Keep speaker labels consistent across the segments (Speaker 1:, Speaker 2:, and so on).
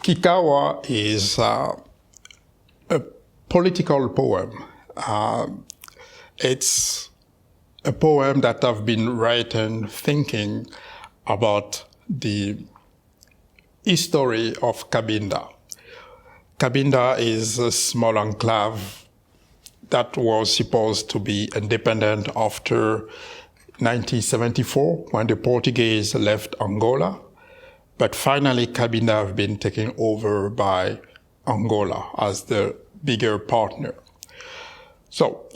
Speaker 1: Kikawa is a political poem. It's a poem that I've been writing thinking about the history of Cabinda. Cabinda is a small enclave that was supposed to be independent after 1974 when the Portuguese left Angola. But finally, Cabinda have been taken over by Angola as the bigger partner. So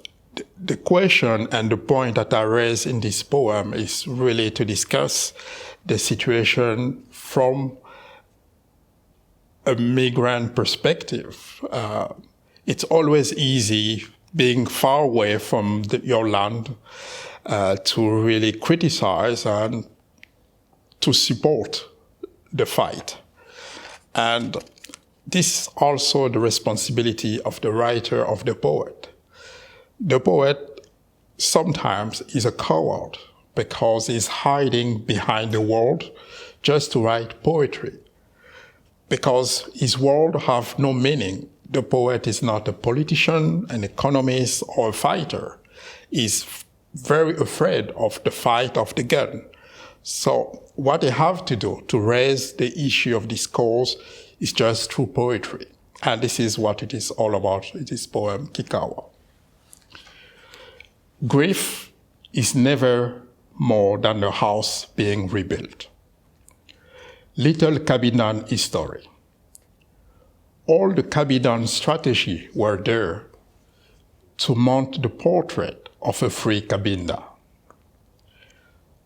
Speaker 1: the question and the point that I raise in this poem is really to discuss the situation from a migrant perspective. It's always easy being far away from your land to really criticize and to support the fight. And this is also the responsibility of the writer, of the poet. The poet sometimes is a coward because he's hiding behind the world just to write poetry. Because his words have no meaning. The poet is not a politician, an economist, or a fighter. He's very afraid of the fight of the gun. So what they have to do to raise the issue of discourse is just through poetry. And this is what it is all about in this poem, Kikawa. Grief is never more than a house being rebuilt. Little Cabindan history. All the Cabindan strategy were there to mount the portrait of a free Cabinda.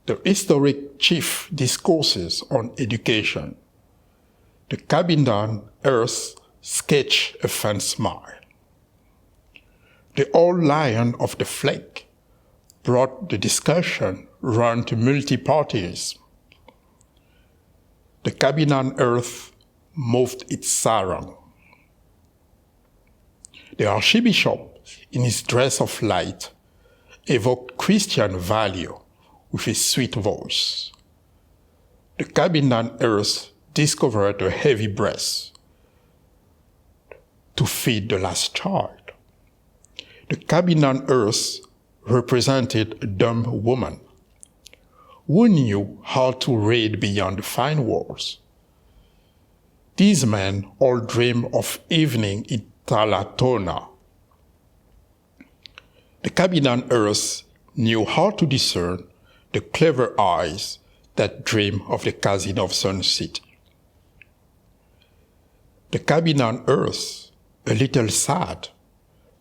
Speaker 1: The historic chief discourses on education. The Cabindan earth sketch a fan smile. The old lion of the flag brought the discussion round to multi-partyism. The Cabindan earth moved its sarong. The archbishop, in his dress of light, evoked Christian value with his sweet voice. The Cabindan earth discovered a heavy breast to feed the last child. The Cabindan earth represented a dumb woman who knew how to read beyond the fine walls. These men all dream of evening in Talatona. The Cabindan earth knew how to discern the clever eyes that dream of the casino of Sun City. The Cabindan earth, a little sad,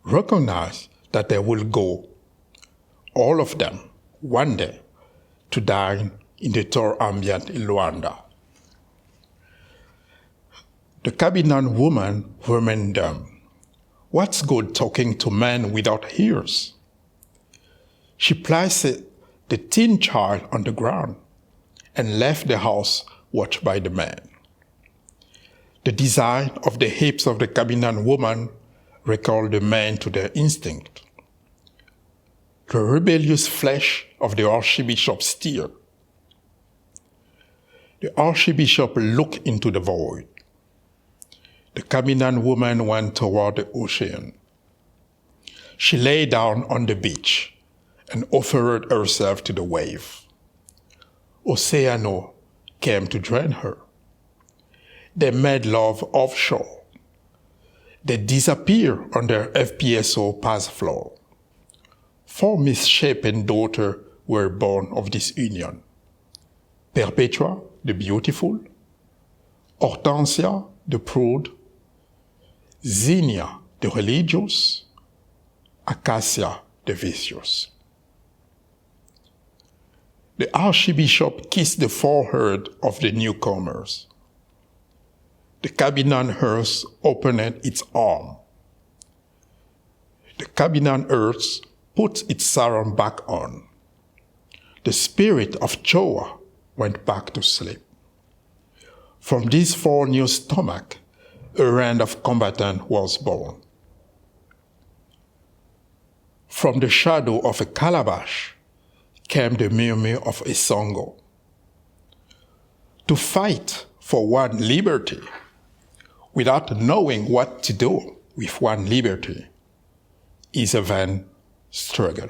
Speaker 1: recognized that they will go, all of them, one day, to dine in the tour ambient in Luanda. The Cabindan woman remained dumb. What's good talking to men without ears? She placed the teen child on the ground and left the house watched by the man. The design of the hips of the Cabindan woman recalled the man to their instinct. The rebellious flesh of the archbishop stirred. The archbishop looked into the void. The Cabindan woman went toward the ocean. She lay down on the beach and offered herself to the wave. Oceano came to join her. They made love offshore. They disappeared on their FPSO pass floor. 4 misshapen daughters were born of this union. Perpetua, the beautiful, Hortensia, the prude, Xenia, the religious, Acacia, the vicious. The archbishop kissed the forehead of the newcomers. The Cabindan earth opened its arm. The Cabindan earth put its sarong back on. The spirit of Choa went back to sleep. From these 4 new stomachs, a band of combatants was born. From the shadow of a calabash came the murmur of a songo. To fight for one liberty, without knowing what to do with one's liberty is a vain struggle.